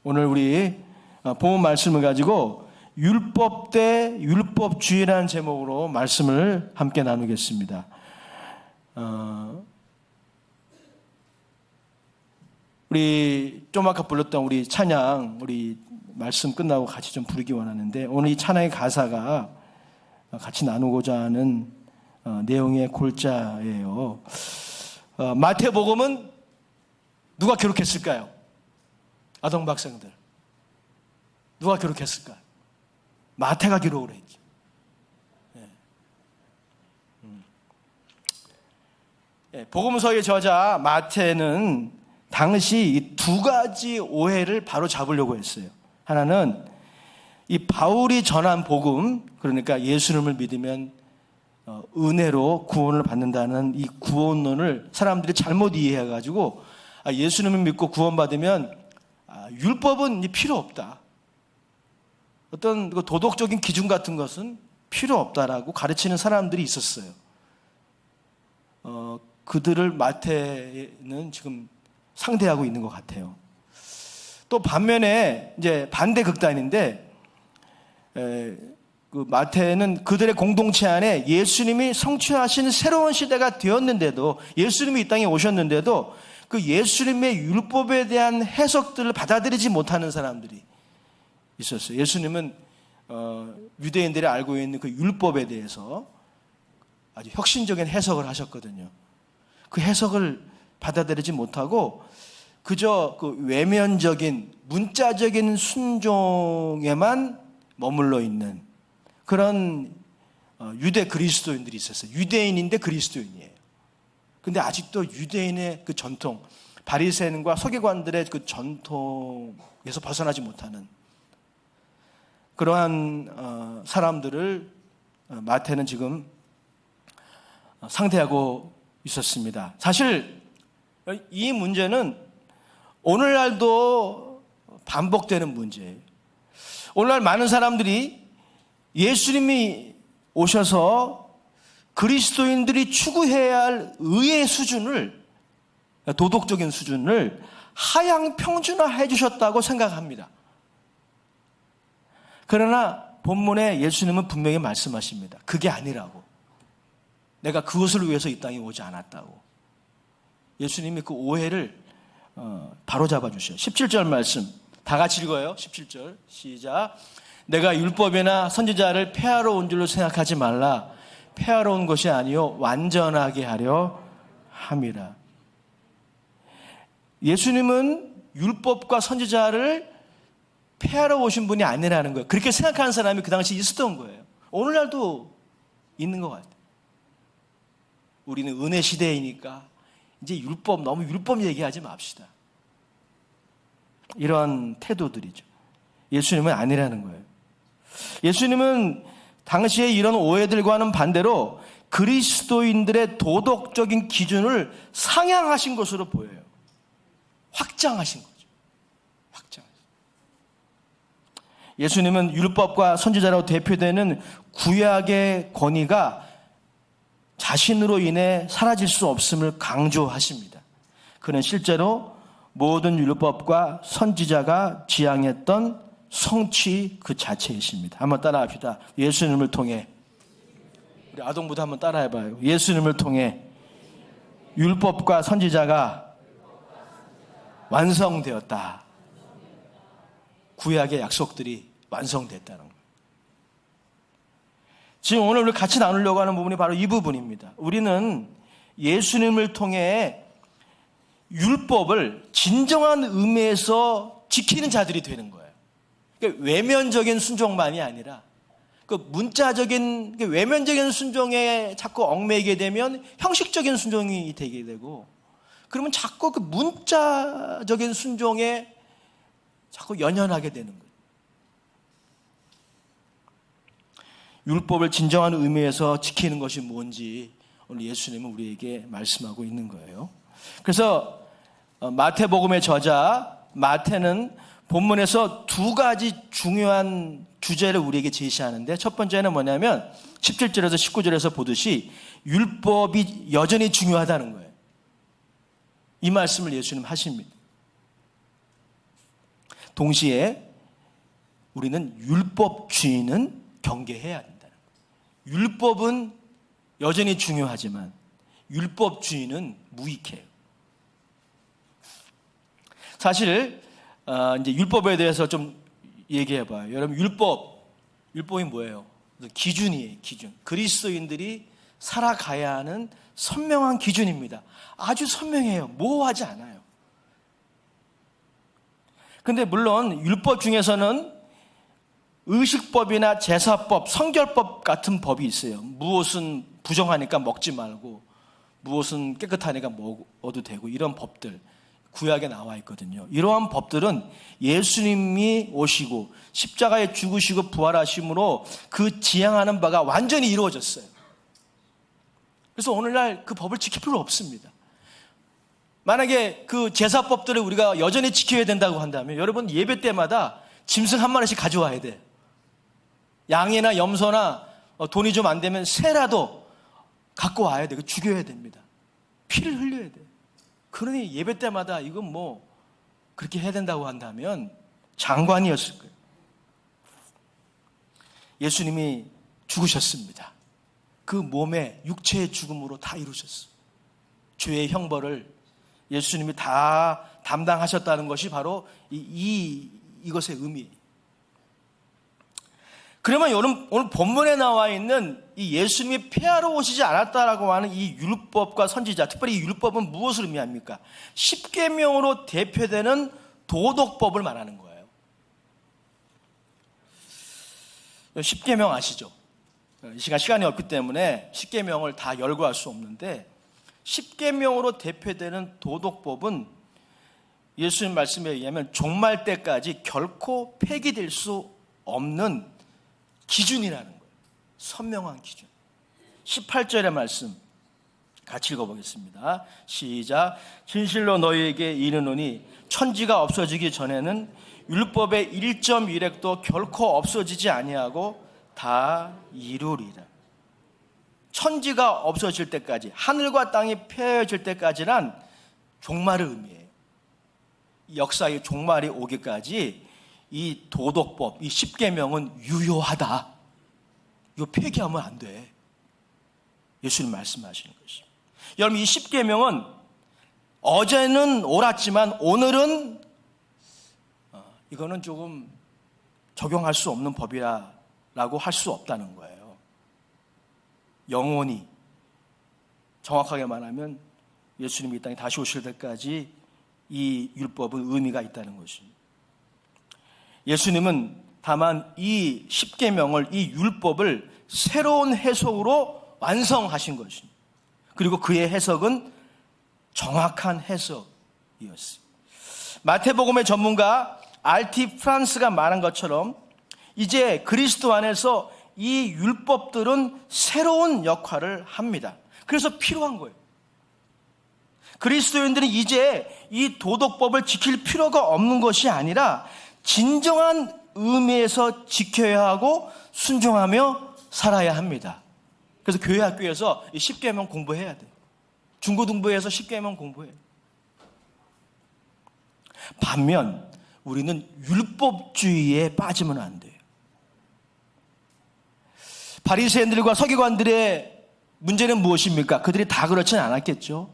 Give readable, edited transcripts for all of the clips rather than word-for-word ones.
오늘 우리 본 말씀을 가지고 율법 대 율법주의라는 제목으로 말씀을 함께 나누겠습니다. 우리 좀 아까 불렀던 우리 찬양, 우리 말씀 끝나고 같이 좀 부르기 원하는데, 오늘 이 찬양의 가사가 같이 나누고자 하는 내용의 골자예요. 마태복음은 누가 기록했을까요? 아동박사들 누가 기록했을까? 마태가 기록을 했죠. 복음서의 저자 마태는 당시 이 두 가지 오해를 바로 잡으려고 했어요. 하나는 이 바울이 전한 복음, 그러니까 예수님을 믿으면 은혜로 구원을 받는다는 이 구원론을 사람들이 잘못 이해해가지고 예수님을 믿고 구원받으면 율법은 필요 없다, 어떤 도덕적인 기준 같은 것은 필요 없다라고 가르치는 사람들이 있었어요. 그들을 마태는 지금 상대하고 있는 것 같아요. 또 반면에 이제 반대 극단인데, 그 마태는 그들의 공동체 안에 예수님이 성취하신 새로운 시대가 되었는데도, 예수님이 이 땅에 오셨는데도 그 예수님의 율법에 대한 해석들을 받아들이지 못하는 사람들이 있었어요. 예수님은 유대인들이 알고 있는 그 율법에 대해서 아주 혁신적인 해석을 하셨거든요. 그 해석을 받아들이지 못하고 그저 그 외면적인 문자적인 순종에만 머물러 있는 그런 유대 그리스도인들이 있었어요. 유대인인데 그리스도인이에요. 근데 아직도 유대인의 그 전통, 바리새인과 서기관들의 그 전통에서 벗어나지 못하는 그러한 사람들을 마태는 지금 상대하고 있었습니다. 사실 이 문제는 오늘날도 반복되는 문제예요. 오늘날 많은 사람들이 예수님이 오셔서 그리스도인들이 추구해야 할 의의 수준을, 도덕적인 수준을 하향 평준화해 주셨다고 생각합니다. 그러나 본문에 예수님은 분명히 말씀하십니다. 그게 아니라고. 내가 그것을 위해서 이 땅에 오지 않았다고. 예수님이 그 오해를 바로잡아 주셔요. 17절 말씀 다 같이 읽어요. 17절 시작. 내가 율법이나 선지자를 폐하러 온 줄로 생각하지 말라. 폐하러 온 것이 아니요 완전하게 하려 함이라. 예수님은 율법과 선지자를 폐하러 오신 분이 아니라는 거예요. 그렇게 생각하는 사람이 그 당시 있었던 거예요. 오늘날도 있는 것 같아요. 우리는 은혜 시대이니까 이제 너무 율법 얘기하지 맙시다, 이런 태도들이죠. 예수님은 아니라는 거예요. 예수님은 당시에 이런 오해들과는 반대로 그리스도인들의 도덕적인 기준을 상향하신 것으로 보여요. 확장하신 거죠. 예수님은 율법과 선지자라고 대표되는 구약의 권위가 자신으로 인해 사라질 수 없음을 강조하십니다. 그는 실제로 모든 율법과 선지자가 지향했던 성취 그 자체이십니다. 한번 따라합시다. 예수님을 통해, 우리 아동부도 한번 따라해봐요. 예수님을 통해 율법과 선지자가 완성되었다. 구약의 약속들이 완성됐다는 거예요. 지금 오늘 우리 같이 나누려고 하는 부분이 바로 이 부분입니다. 우리는 예수님을 통해 율법을 진정한 의미에서 지키는 자들이 되는 거예요. 그러니까 외면적인 순종만이 아니라 그 문자적인 외면적인 순종에 자꾸 얽매이게 되면 형식적인 순종이 되게 되고, 그러면 자꾸 그 문자적인 순종에 자꾸 연연하게 되는 거예요. 율법을 진정한 의미에서 지키는 것이 뭔지 오늘 예수님은 우리에게 말씀하고 있는 거예요. 그래서 마태복음의 저자 마태는 본문에서 두 가지 중요한 주제를 우리에게 제시하는데, 첫 번째는 뭐냐면 17절에서 19절에서 보듯이 율법이 여전히 중요하다는 거예요. 이 말씀을 예수님 하십니다. 동시에 우리는 율법주의는 경계해야 된다는 거예요. 율법은 여전히 중요하지만 율법주의는 무익해요. 사실 이제 율법에 대해서 좀 얘기해봐요. 여러분, 율법이 뭐예요? 기준이에요. 기준. 그리스도인들이 살아가야 하는 선명한 기준입니다. 아주 선명해요. 모호하지 않아요. 근데 물론 율법 중에서는 의식법이나 제사법, 성결법 같은 법이 있어요. 무엇은 부정하니까 먹지 말고, 무엇은 깨끗하니까 먹어도 되고, 이런 법들 구약에 나와 있거든요. 이러한 법들은 예수님이 오시고 십자가에 죽으시고 부활하심으로 그 지향하는 바가 완전히 이루어졌어요. 그래서 오늘날 그 법을 지킬 필요 없습니다. 만약에 그 제사법들을 우리가 여전히 지켜야 된다고 한다면 여러분, 예배 때마다 짐승 한 마리씩 가져와야 돼. 양이나 염소나 돈이 좀 안 되면 새라도 갖고 와야 돼. 죽여야 됩니다. 피를 흘려야 돼. 그러니 예배 때마다 이건 뭐 그렇게 해야 된다고 한다면 장관이었을 거예요. 예수님이 죽으셨습니다. 그 몸의 육체의 죽음으로 다 이루셨어요. 죄의 형벌을 예수님이 다 담당하셨다는 것이 바로 이것의 의미예요. 그러면 오늘 본문에 나와 있는 이 예수님이 폐하러 오시지 않았다라고 하는 이 율법과 선지자, 특별히 이 율법은 무엇을 의미합니까? 십계명으로 대표되는 도덕법을 말하는 거예요. 십계명 아시죠? 이 시간이 없기 때문에 십계명을 다 열거할 수 없는데, 십계명으로 대표되는 도덕법은 예수님 말씀에 의하면 종말 때까지 결코 폐기될 수 없는 기준이라는 거예요. 선명한 기준. 18절의 말씀 같이 읽어보겠습니다. 시작. 진실로 너희에게 이르노니 천지가 없어지기 전에는 율법의 1.1획도 결코 없어지지 아니하고 다 이루리라. 천지가 없어질 때까지, 하늘과 땅이 폐허질 때까지란 종말을 의미해요. 역사의 종말이 오기까지 이 도덕법, 이 십계명은 유효하다. 이거 폐기하면 안 돼. 예수님 말씀하시는 것입니다. 여러분, 이 십계명은 어제는 옳았지만 오늘은 이거는 조금 적용할 수 없는 법이라고 할 수 없다는 거예요. 영원히, 정확하게 말하면 예수님이 이 땅에 다시 오실 때까지 이 율법은 의미가 있다는 것입니다. 예수님은 다만 이 십계명을, 이 율법을 새로운 해석으로 완성하신 것입니다. 그리고 그의 해석은 정확한 해석이었습니다. 마태복음의 전문가 R.T. 프란스가 말한 것처럼 이제 그리스도 안에서 이 율법들은 새로운 역할을 합니다. 그래서 필요한 거예요. 그리스도인들은 이제 이 도덕법을 지킬 필요가 없는 것이 아니라 진정한 의미에서 지켜야 하고 순종하며 살아야 합니다. 그래서 교회 학교에서 이 십계명 공부해야 돼요. 중고등부에서 십계명 공부해요. 반면 우리는 율법주의에 빠지면 안 돼요. 바리새인들과 서기관들의 문제는 무엇입니까? 그들이 다 그렇지는 않았겠죠.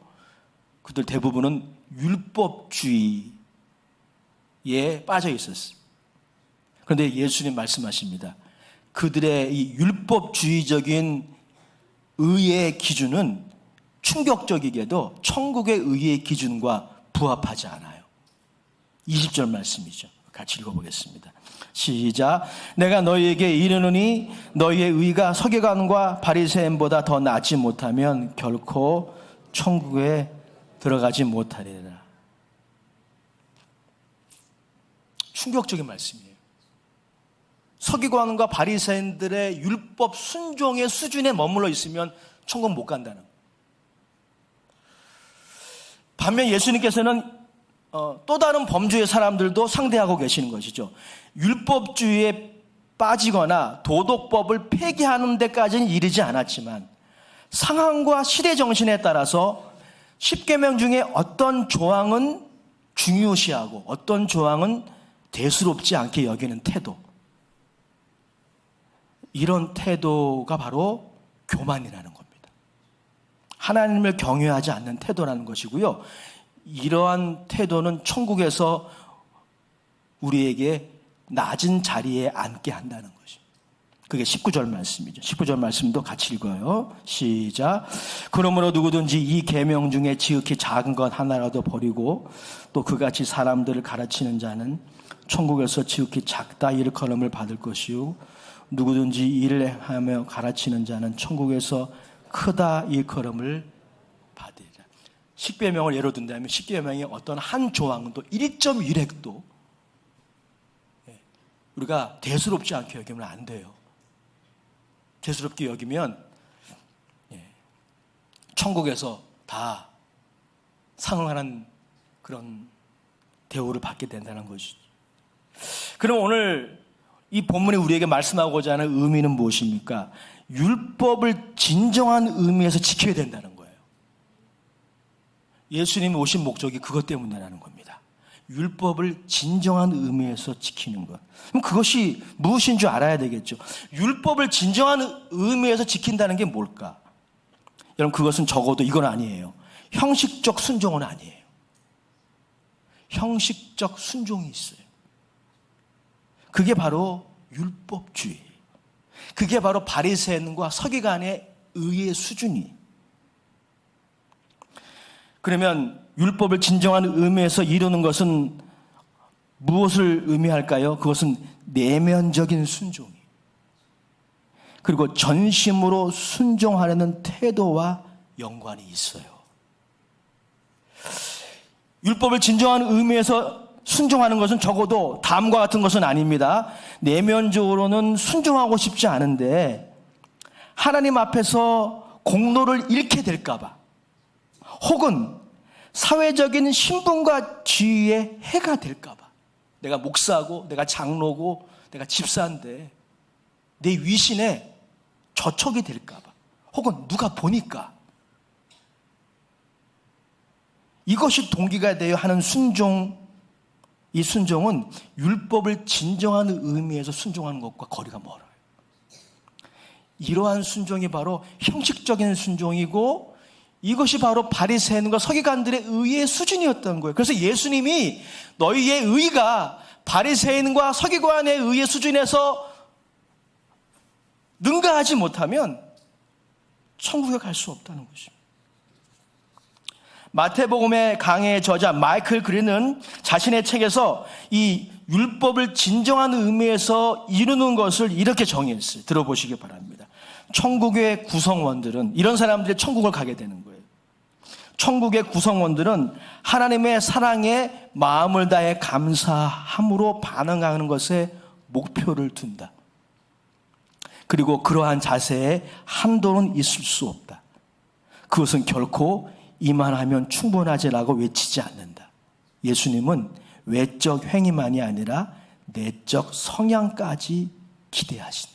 그들 대부분은 율법주의에 빠져 있었어요. 그런데 예수님 말씀하십니다. 그들의 이 율법주의적인 의의 기준은 충격적이게도 천국의 의의 기준과 부합하지 않아요. 20절 말씀이죠. 같이 읽어보겠습니다. 시작. 내가 너희에게 이르노니 너희의 의가 서기관과 바리새인보다 더 낫지 못하면 결코 천국에 들어가지 못하리라. 충격적인 말씀이에요. 서기관과 바리새인들의 율법 순종의 수준에 머물러 있으면 천국 못 간다는 거예요. 반면 예수님께서는 또 다른 범주의 사람들도 상대하고 계시는 것이죠. 율법주의에 빠지거나 도덕법을 폐기하는 데까지는 이르지 않았지만 상황과 시대 정신에 따라서 십계명 중에 어떤 조항은 중요시하고 어떤 조항은 대수롭지 않게 여기는 태도, 이런 태도가 바로 교만이라는 겁니다. 하나님을 경외하지 않는 태도라는 것이고요. 이러한 태도는 천국에서 우리에게 낮은 자리에 앉게 한다는 것입니다. 그게 19절 말씀이죠. 19절 말씀도 같이 읽어요. 시작. 그러므로 누구든지 이 계명 중에 지극히 작은 것 하나라도 버리고 또 그같이 사람들을 가르치는 자는 천국에서 지극히 작다 일컬음을 받을 것이요 누구든지 일을 하며 가르치는 자는 천국에서 크다 일컬음을 받으리라. 십계명을 예로 든다면 십계명의 어떤 한 조항도 1.1획도 우리가 대수롭지 않게 여기면 안 돼요. 대수롭게 여기면 천국에서 다 상응하는 그런 대우를 받게 된다는 것이죠. 그럼 오늘 이 본문이 우리에게 말씀하고자 하는 의미는 무엇입니까? 율법을 진정한 의미에서 지켜야 된다는 거예요. 예수님이 오신 목적이 그것 때문이라는 겁니다. 율법을 진정한 의미에서 지키는 것. 그럼 그것이 무엇인 줄 알아야 되겠죠. 율법을 진정한 의미에서 지킨다는 게 뭘까? 여러분, 그것은 적어도 이건 아니에요. 형식적 순종은 아니에요. 형식적 순종이 있어요. 그게 바로 율법주의. 그게 바로 바리새인과 서기관의 의의 수준이. 그러면 율법을 진정한 의미에서 이루는 것은 무엇을 의미할까요? 그것은 내면적인 순종이. 그리고 전심으로 순종하려는 태도와 연관이 있어요. 율법을 진정한 의미에서 순종하는 것은 적어도 다음과 같은 것은 아닙니다. 내면적으로는 순종하고 싶지 않은데 하나님 앞에서 공로를 잃게 될까 봐, 혹은 사회적인 신분과 지위에 해가 될까 봐, 내가 목사고 내가 장로고 내가 집사인데 내 위신에 저촉이 될까 봐, 혹은 누가 보니까, 이것이 동기가 되어 하는 순종, 이 순종은 율법을 진정한 의미에서 순종하는 것과 거리가 멀어요. 이러한 순종이 바로 형식적인 순종이고, 이것이 바로 바리새인과 서기관들의 의의 수준이었던 거예요. 그래서 예수님이 너희의 의가 바리새인과 서기관의 의의 수준에서 능가하지 못하면 천국에 갈 수 없다는 것입니다. 마태복음의 강해의 저자 마이클 그린은 자신의 책에서 이 율법을 진정한 의미에서 이루는 것을 이렇게 정의했어요. 들어보시기 바랍니다. 천국의 구성원들은, 이런 사람들이 천국을 가게 되는 거예요. 천국의 구성원들은 하나님의 사랑에 마음을 다해 감사함으로 반응하는 것에 목표를 둔다. 그리고 그러한 자세에 한도는 있을 수 없다. 그것은 결코 이만하면 충분하지라고 외치지 않는다. 예수님은 외적 행위만이 아니라 내적 성향까지 기대하신다.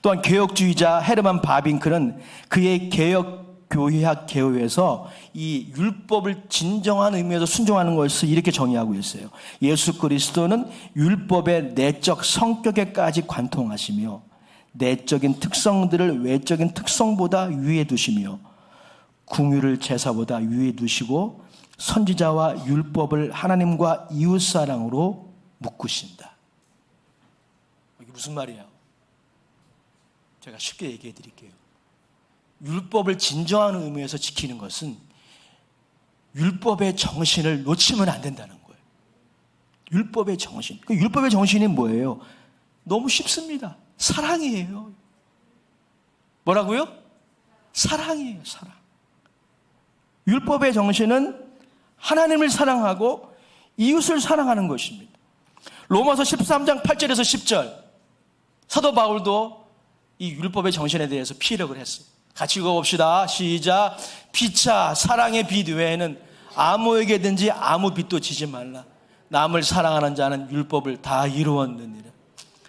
또한 개혁주의자 헤르만 바빙클은 그의 개혁교회학 개요에서 이 율법을 진정한 의미에서 순종하는 것을 이렇게 정의하고 있어요. 예수 그리스도는 율법의 내적 성격에까지 관통하시며 내적인 특성들을 외적인 특성보다 위에 두시며 궁유를 제사보다 위에 두시고 선지자와 율법을 하나님과 이웃사랑으로 묶으신다. 이게 무슨 말이에요? 제가 쉽게 얘기해 드릴게요. 율법을 진정한 의미에서 지키는 것은 율법의 정신을 놓치면 안 된다는 거예요. 율법의 정신. 그 율법의 정신이 뭐예요? 너무 쉽습니다. 사랑이에요. 뭐라고요? 사랑이에요. 사랑. 율법의 정신은 하나님을 사랑하고 이웃을 사랑하는 것입니다. 로마서 13장 8절에서 10절, 사도 바울도 이 율법의 정신에 대해서 피력을 했어요. 같이 읽어봅시다. 시작. 피차 사랑의 빛 외에는 아무에게든지 아무 빛도 지지 말라. 남을 사랑하는 자는 율법을 다 이루었느니라.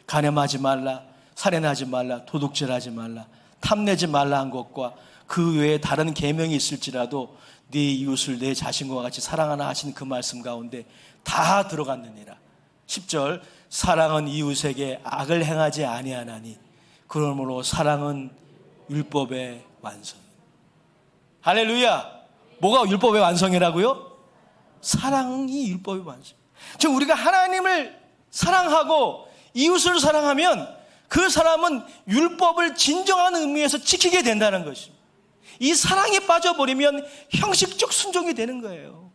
간음하지 말라, 살인하지 말라, 도둑질하지 말라, 탐내지 말라 한 것과 그 외에 다른 계명이 있을지라도 네 이웃을 내 자신과 같이 사랑하나 하신 그 말씀 가운데 다 들어갔느니라. 10절, 사랑은 이웃에게 악을 행하지 아니하나니 그러므로 사랑은 율법의 완성. 할렐루야. 뭐가 율법의 완성이라고요? 사랑이 율법의 완성. 즉 우리가 하나님을 사랑하고 이웃을 사랑하면 그 사람은 율법을 진정한 의미에서 지키게 된다는 것입니다. 이 사랑에 빠져버리면 형식적 순종이 되는 거예요.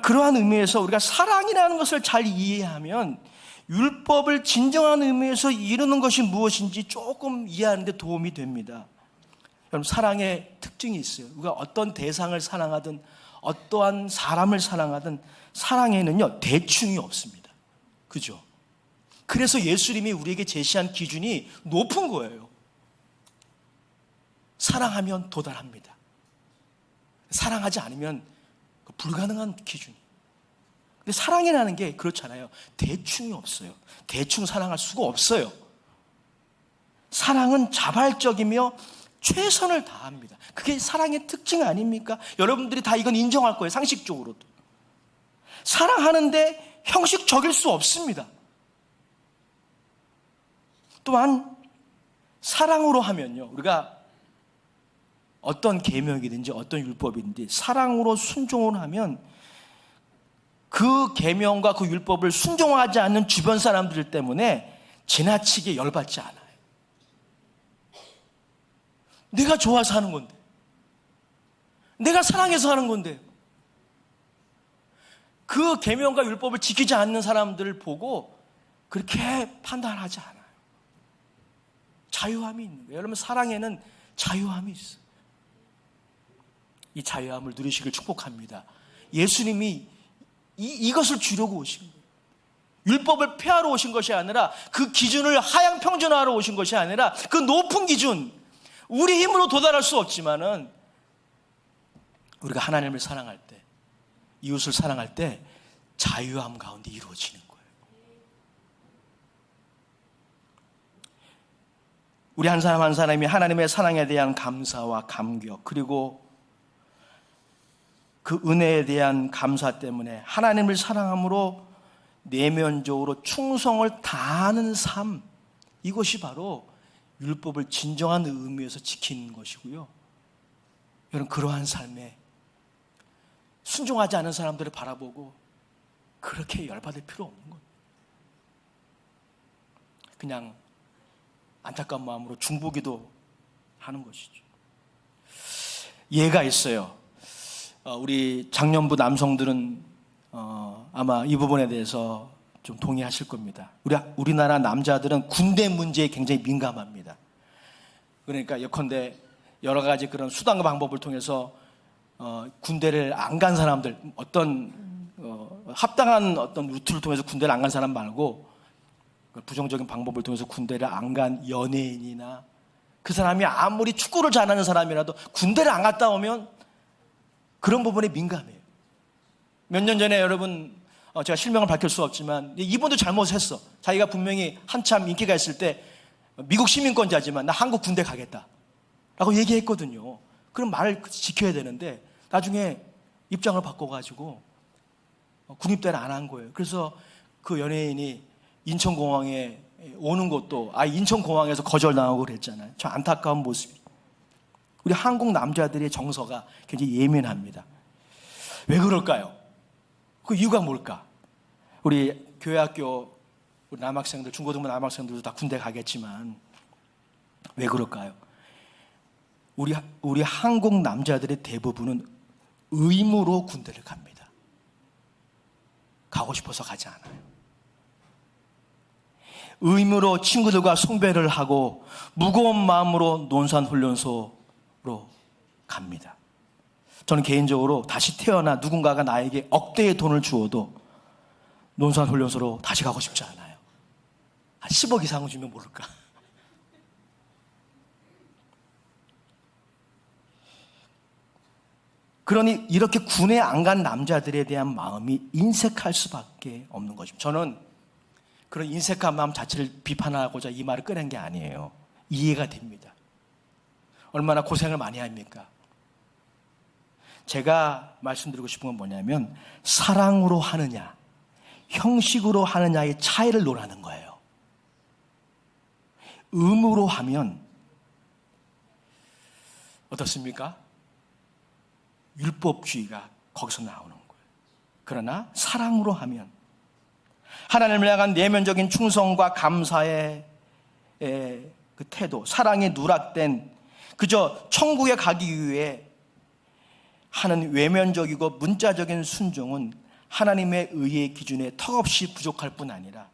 그러한 의미에서 우리가 사랑이라는 것을 잘 이해하면 율법을 진정한 의미에서 이루는 것이 무엇인지 조금 이해하는 데 도움이 됩니다. 여러분, 사랑의 특징이 있어요. 우리가 어떤 대상을 사랑하든 어떠한 사람을 사랑하든 사랑에는요 대충이 없습니다. 그죠? 그래서 예수님이 우리에게 제시한 기준이 높은 거예요. 사랑하면 도달합니다. 사랑하지 않으면 불가능한 기준이에요. 근데 사랑이라는 게 그렇잖아요. 대충이 없어요. 대충 사랑할 수가 없어요. 사랑은 자발적이며 최선을 다합니다. 그게 사랑의 특징 아닙니까? 여러분들이 다 이건 인정할 거예요. 상식적으로도. 사랑하는데 형식적일 수 없습니다. 또한 사랑으로 하면요, 우리가 어떤 계명이든지 어떤 율법이든지 사랑으로 순종을 하면 그 계명과 그 율법을 순종하지 않는 주변 사람들 때문에 지나치게 열받지 않아요. 내가 좋아서 하는 건데, 내가 사랑해서 하는 건데, 그 계명과 율법을 지키지 않는 사람들을 보고 그렇게 판단하지 않아요. 자유함이 있는 거예요. 여러분, 사랑에는 자유함이 있어요. 이 자유함을 누리시길 축복합니다. 예수님이 이것을 주려고 오신 거예요. 율법을 폐하러 오신 것이 아니라 그 기준을 하향 평준화하러 오신 것이 아니라 그 높은 기준, 우리 힘으로 도달할 수 없지만은 우리가 하나님을 사랑할 때, 이웃을 사랑할 때 자유함 가운데 이루어지는 거예요. 우리 한 사람 한 사람이 하나님의 사랑에 대한 감사와 감격, 그리고 그 은혜에 대한 감사 때문에 하나님을 사랑함으로 내면적으로 충성을 다하는 삶, 이것이 바로 율법을 진정한 의미에서 지키는 것이고요. 여러분, 그러한 삶에 순종하지 않은 사람들을 바라보고 그렇게 열받을 필요 없는 거예요. 그냥 안타까운 마음으로 중보기도 하는 것이죠. 예가 있어요. 우리 장년부 남성들은 아마 이 부분에 대해서 좀 동의하실 겁니다. 우리나라 남자들은 군대 문제에 굉장히 민감합니다. 그러니까 예컨대 여러 가지 그런 수단과 방법을 통해서 군대를 안 간 사람들, 어떤 합당한 어떤 루트를 통해서 군대를 안 간 사람 말고 부정적인 방법을 통해서 군대를 안 간 연예인이나 그 사람이 아무리 축구를 잘하는 사람이라도 군대를 안 갔다 오면 그런 부분에 민감해요. 몇 년 전에 여러분, 제가 실명을 밝힐 수 없지만 이분도 잘못했어. 자기가 분명히 한참 인기가 있을 때 미국 시민권자지만 나 한국 군대 가겠다 라고 얘기했거든요. 그럼 말을 지켜야 되는데 나중에 입장을 바꿔가지고 군입대를 안 한 거예요. 그래서 그 연예인이 인천공항에 오는 것도 인천공항에서 거절당하고 그랬잖아요. 저 안타까운 모습이. 우리 한국 남자들의 정서가 굉장히 예민합니다. 왜 그럴까요? 그 이유가 뭘까? 우리 교회학교 우리 남학생들, 중고등부 남학생들도 다 군대 가겠지만 왜 그럴까요? 우리 한국 남자들의 대부분은 의무로 군대를 갑니다. 가고 싶어서 가지 않아요. 의무로 친구들과 숭배를 하고 무거운 마음으로 논산훈련소로 갑니다. 저는 개인적으로 다시 태어나 누군가가 나에게 억대의 돈을 주어도 논산훈련소로 다시 가고 싶지 않아요. 한 10억 이상을 주면 모를까. 그러니 이렇게 군에 안 간 남자들에 대한 마음이 인색할 수밖에 없는 것입니다. 저는 그런 인색한 마음 자체를 비판하고자 이 말을 꺼낸 게 아니에요. 이해가 됩니다. 얼마나 고생을 많이 합니까? 제가 말씀드리고 싶은 건 뭐냐면 사랑으로 하느냐 형식으로 하느냐의 차이를 논하는 거예요. 의무로 하면 어떻습니까? 율법주의가 거기서 나오는 거예요. 그러나 사랑으로 하면 하나님을 향한 내면적인 충성과 감사의 그 태도, 사랑에 누락된 그저 천국에 가기 위해 하는 외면적이고 문자적인 순종은 하나님의 의의 기준에 턱없이 부족할 뿐 아니라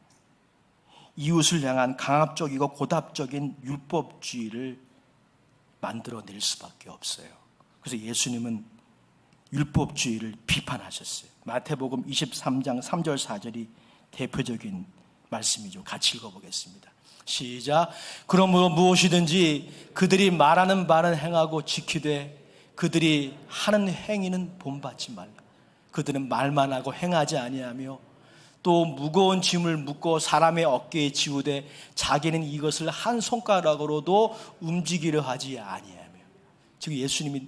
이웃을 향한 강압적이고 고답적인 율법주의를 만들어낼 수밖에 없어요. 그래서 예수님은 율법주의를 비판하셨어요. 마태복음 23장 3절 4절이 대표적인 말씀이죠. 같이 읽어보겠습니다. 시작. 그러므로 무엇이든지 그들이 말하는 바는 행하고 지키되 그들이 하는 행위는 본받지 말라. 그들은 말만 하고 행하지 아니하며 또 무거운 짐을 묶고 사람의 어깨에 지우되 자기는 이것을 한 손가락으로도 움직이려 하지 아니하며. 지금 예수님이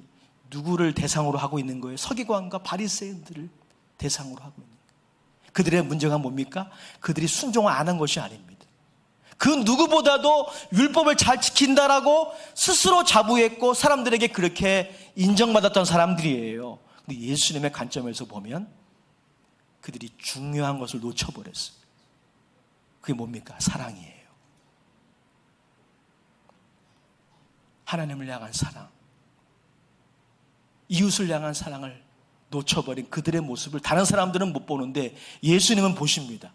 누구를 대상으로 하고 있는 거예요? 서기관과 바리새인들을 대상으로 하고 있는 거예요. 그들의 문제가 뭡니까? 그들이 순종을 안 한 것이 아닙니다. 그 누구보다도 율법을 잘 지킨다라고 스스로 자부했고 사람들에게 그렇게 인정받았던 사람들이에요. 근데 예수님의 관점에서 보면 그들이 중요한 것을 놓쳐버렸어요. 그게 뭡니까? 사랑이에요. 하나님을 향한 사랑, 이웃을 향한 사랑을 놓쳐버린 그들의 모습을 다른 사람들은 못 보는데 예수님은 보십니다.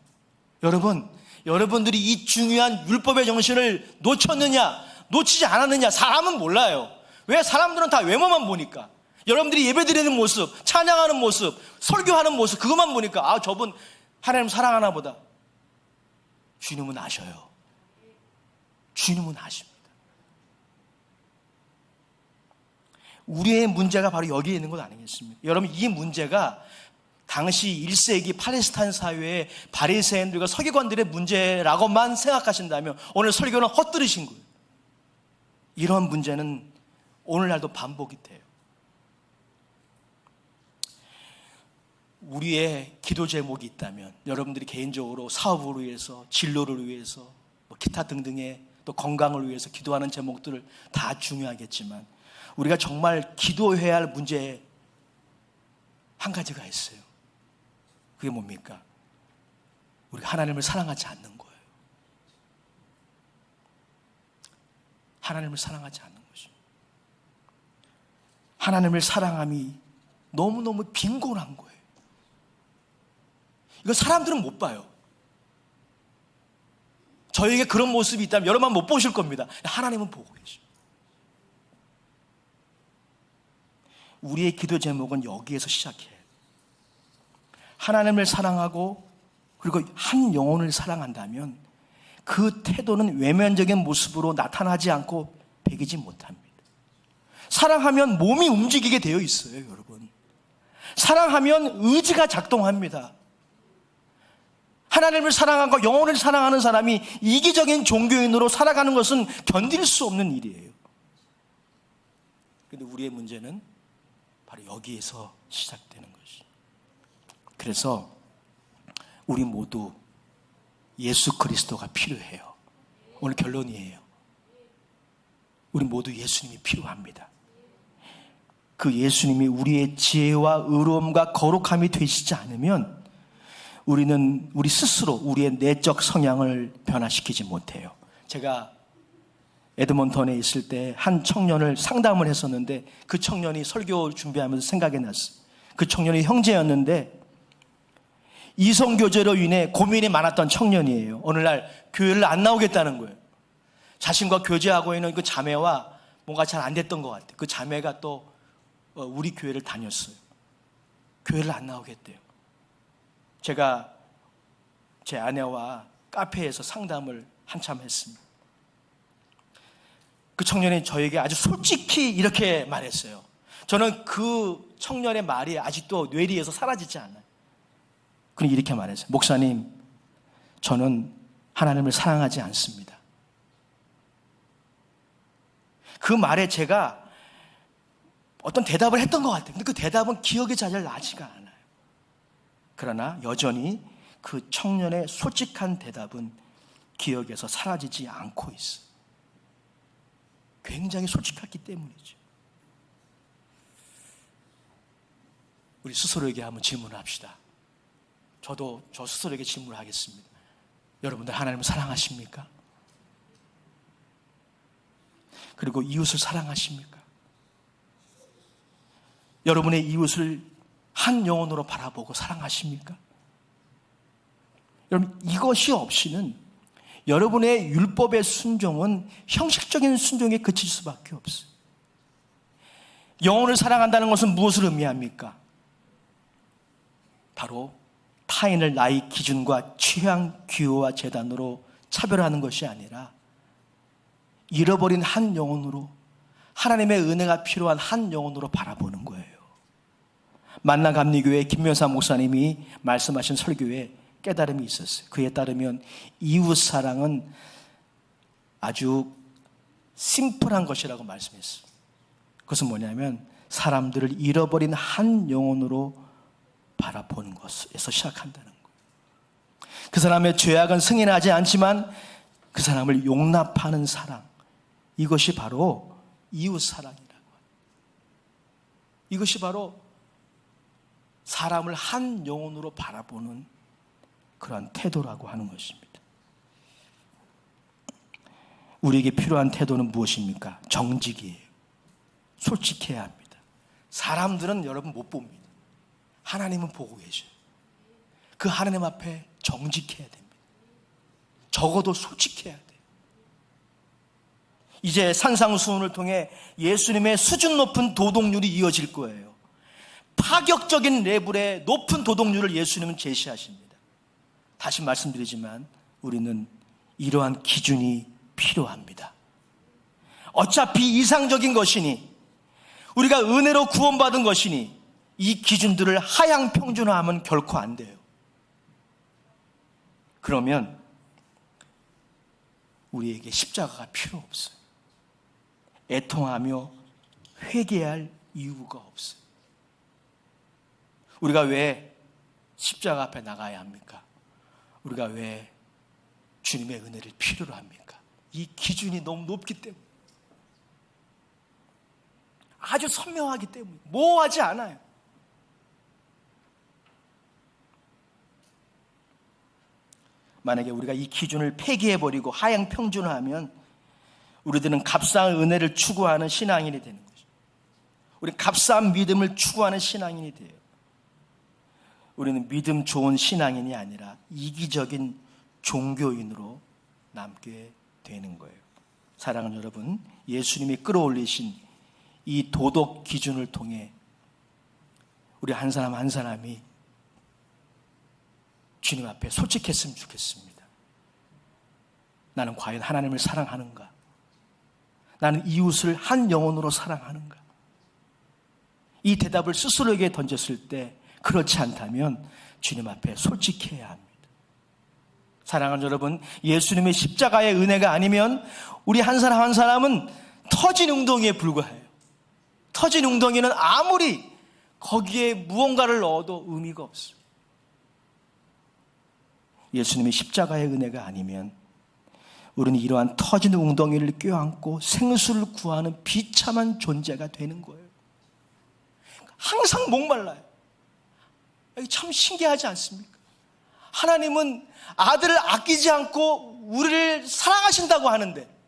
여러분들이 이 중요한 율법의 정신을 놓쳤느냐 놓치지 않았느냐 사람은 몰라요. 왜? 사람들은 다 외모만 보니까. 여러분들이 예배드리는 모습, 찬양하는 모습, 설교하는 모습 그것만 보니까 아 저분 하나님 사랑하나 보다. 주님은 아셔요. 주님은 아십니다. 우리의 문제가 바로 여기에 있는 것 아니겠습니까? 여러분 이 문제가 당시 1세기 팔레스타인 사회의 바리새인들과 서기관들의 문제라고만 생각하신다면 오늘 설교는 헛들으신 거예요. 이런 문제는 오늘날도 반복이 돼요. 우리의 기도 제목이 있다면 여러분들이 개인적으로 사업을 위해서 진로를 위해서 기타 등등의 또 건강을 위해서 기도하는 제목들을 다 중요하겠지만 우리가 정말 기도해야 할 문제 한 가지가 있어요. 그게 뭡니까? 우리가 하나님을 사랑하지 않는 거예요. 하나님을 사랑하지 않는 것이죠. 하나님을 사랑함이 너무너무 빈곤한 거예요. 이거 사람들은 못 봐요. 저에게 그런 모습이 있다면 여러분 못 보실 겁니다. 하나님은 보고 계십니다. 우리의 기도 제목은 여기에서 시작해요. 하나님을 사랑하고 그리고 한 영혼을 사랑한다면 그 태도는 외면적인 모습으로 나타나지 않고 배기지 못합니다. 사랑하면 몸이 움직이게 되어 있어요, 여러분. 사랑하면 의지가 작동합니다. 하나님을 사랑하고 영혼을 사랑하는 사람이 이기적인 종교인으로 살아가는 것은 견딜 수 없는 일이에요. 그런데 우리의 문제는 바로 여기에서 시작되는 것이. 그래서 우리 모두 예수 그리스도가 필요해요. 오늘 결론이에요. 우리 모두 예수님이 필요합니다. 그 예수님이 우리의 지혜와 의로움과 거룩함이 되시지 않으면 우리는 우리 스스로 우리의 내적 성향을 변화시키지 못해요. 제가 에드먼턴에 있을 때 한 청년을 상담을 했었는데 그 청년이 설교 준비하면서 생각이 났어요. 그 청년이 형제였는데 이성교제로 인해 고민이 많았던 청년이에요. 어느 날 교회를 안 나오겠다는 거예요. 자신과 교제하고 있는 그 자매와 뭔가 잘 안 됐던 것 같아요. 그 자매가 또 우리 교회를 다녔어요. 교회를 안 나오겠대요. 제가 제 아내와 카페에서 상담을 한참 했습니다. 그 청년이 저에게 아주 솔직히 이렇게 말했어요. 저는 그 청년의 말이 아직도 뇌리에서 사라지지 않아요. 그럼 이렇게 말했어요. 목사님, 저는 하나님을 사랑하지 않습니다. 그 말에 제가 어떤 대답을 했던 것 같아요. 근데 그 대답은 기억이 잘 나지가 않아요. 그러나 여전히 그 청년의 솔직한 대답은 기억에서 사라지지 않고 있어요. 굉장히 솔직했기 때문이죠. 우리 스스로에게 한번 질문을 합시다. 저도 저 스스로에게 질문을 하겠습니다. 여러분들 하나님을 사랑하십니까? 그리고 이웃을 사랑하십니까? 여러분의 이웃을 한 영혼으로 바라보고 사랑하십니까? 여러분, 이것이 없이는 여러분의 율법의 순종은 형식적인 순종에 그칠 수밖에 없어요. 영혼을 사랑한다는 것은 무엇을 의미합니까? 바로 타인을 나의 기준과 취향, 기호와 재단으로 차별하는 것이 아니라 잃어버린 한 영혼으로, 하나님의 은혜가 필요한 한 영혼으로 바라보는 거예요. 만나감리교회 김명사 목사님이 말씀하신 설교에 깨달음이 있었어요. 그에 따르면 이웃 사랑은 아주 심플한 것이라고 말씀했어요. 그것은 뭐냐면 사람들을 잃어버린 한 영혼으로 바라보는 것에서 시작한다는 거예요. 그 사람의 죄악은 승인하지 않지만 그 사람을 용납하는 사랑, 이것이 바로 이웃 사랑이라고 해요. 이것이 바로 사람을 한 영혼으로 바라보는 그러한 태도라고 하는 것입니다. 우리에게 필요한 태도는 무엇입니까? 정직이에요. 솔직해야 합니다. 사람들은 여러분 못 봅니다. 하나님은 보고 계셔요. 그 하나님 앞에 정직해야 됩니다. 적어도 솔직해야 돼요. 이제 산상수훈을 통해 예수님의 수준 높은 도덕률이 이어질 거예요. 파격적인 레벨의 높은 도덕률을 예수님은 제시하십니다. 다시 말씀드리지만 우리는 이러한 기준이 필요합니다. 어차피 이상적인 것이니, 우리가 은혜로 구원받은 것이니 이 기준들을 하향 평준화하면 결코 안 돼요. 그러면 우리에게 십자가가 필요 없어요. 애통하며 회개할 이유가 없어요. 우리가 왜 십자가 앞에 나가야 합니까? 우리가 왜 주님의 은혜를 필요로 합니까? 이 기준이 너무 높기 때문에, 아주 선명하기 때문에 모호하지 않아요. 만약에 우리가 이 기준을 폐기해버리고 하향 평준화하면 우리들은 값싼 은혜를 추구하는 신앙인이 되는 거죠. 우리는 값싼 믿음을 추구하는 신앙인이 돼요. 우리는 믿음 좋은 신앙인이 아니라 이기적인 종교인으로 남게 되는 거예요. 사랑하는 여러분, 예수님이 끌어올리신 이 도덕 기준을 통해 우리 한 사람 한 사람이 주님 앞에 솔직했으면 좋겠습니다. 나는 과연 하나님을 사랑하는가? 나는 이웃을 한 영혼으로 사랑하는가? 이 대답을 스스로에게 던졌을 때 그렇지 않다면 주님 앞에 솔직해야 합니다. 사랑하는 여러분, 예수님의 십자가의 은혜가 아니면 우리 한 사람 한 사람은 터진 웅덩이에 불과해요. 터진 웅덩이는 아무리 거기에 무언가를 넣어도 의미가 없어요. 예수님의 십자가의 은혜가 아니면 우리는 이러한 터진 웅덩이를 껴안고 생수를 구하는 비참한 존재가 되는 거예요. 항상 목말라요. 참 신기하지 않습니까? 하나님은 아들을 아끼지 않고 우리를 사랑하신다고 하는데,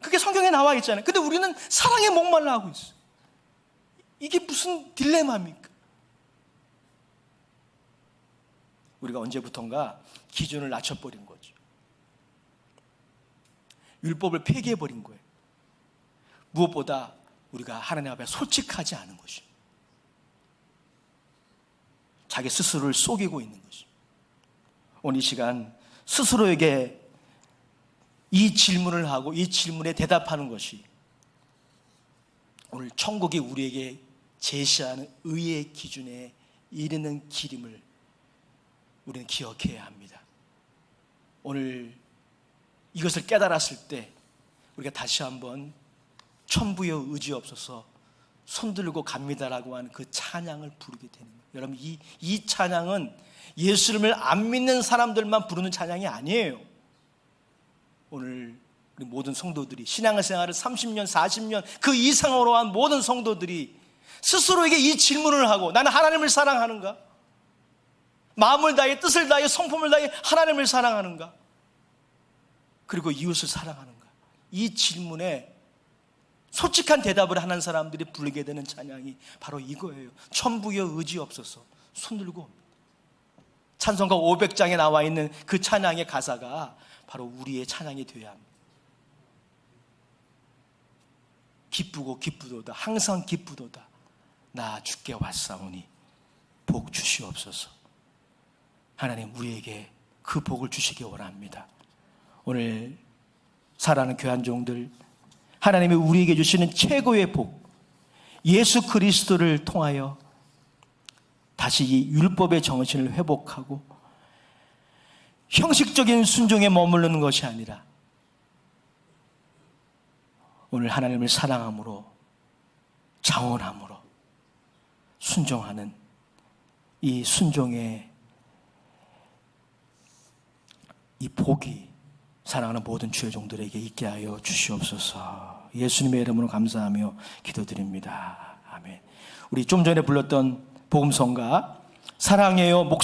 그게 성경에 나와 있잖아요. 근데 우리는 사랑에 목말라 하고 있어요. 이게 무슨 딜레마입니까? 우리가 언제부턴가 기준을 낮춰버린 거죠. 율법을 폐기해버린 거예요. 무엇보다 우리가 하나님 앞에 솔직하지 않은 것이죠. 자기 스스로를 속이고 있는 것이죠. 오늘 이 시간 스스로에게 이 질문을 하고 이 질문에 대답하는 것이 오늘 천국이 우리에게 제시하는 의의 기준에 이르는 길임을 우리는 기억해야 합니다. 오늘 이것을 깨달았을 때 우리가 다시 한번 천부여 의지 없어서 손들고 갑니다라고 하는 그 찬양을 부르게 되는 거예요. 여러분, 이 찬양은 예수님을 안 믿는 사람들만 부르는 찬양이 아니에요. 오늘 우리 모든 성도들이 신앙생활을 30년, 40년 그 이상으로 한 모든 성도들이 스스로에게 이 질문을 하고, 나는 하나님을 사랑하는가? 마음을 다해, 뜻을 다해, 성품을 다해 하나님을 사랑하는가? 그리고 이웃을 사랑하는가? 이 질문에 솔직한 대답을 하는 사람들이 부르게 되는 찬양이 바로 이거예요. 천부여 의지 없어서 손들고 옵니다. 찬송가 500장에 나와 있는 그 찬양의 가사가 바로 우리의 찬양이 되어야 합니다. 기쁘고 기쁘도다, 항상 기쁘도다, 나 주께 왔사오니 복 주시옵소서. 하나님, 우리에게 그 복을 주시기 원합니다. 오늘 사랑하는 교한 종들, 하나님이 우리에게 주시는 최고의 복, 예수 그리스도를 통하여 다시 이 율법의 정신을 회복하고 형식적인 순종에 머무르는 것이 아니라 오늘 하나님을 사랑함으로, 자원함으로 순종하는 이 순종의 이 복이 사랑하는 모든 주의 종들에게 있게 하여 주시옵소서. 예수님의 이름으로 감사하며 기도드립니다. 아멘. 우리 좀 전에 불렀던 복음성가 사랑해요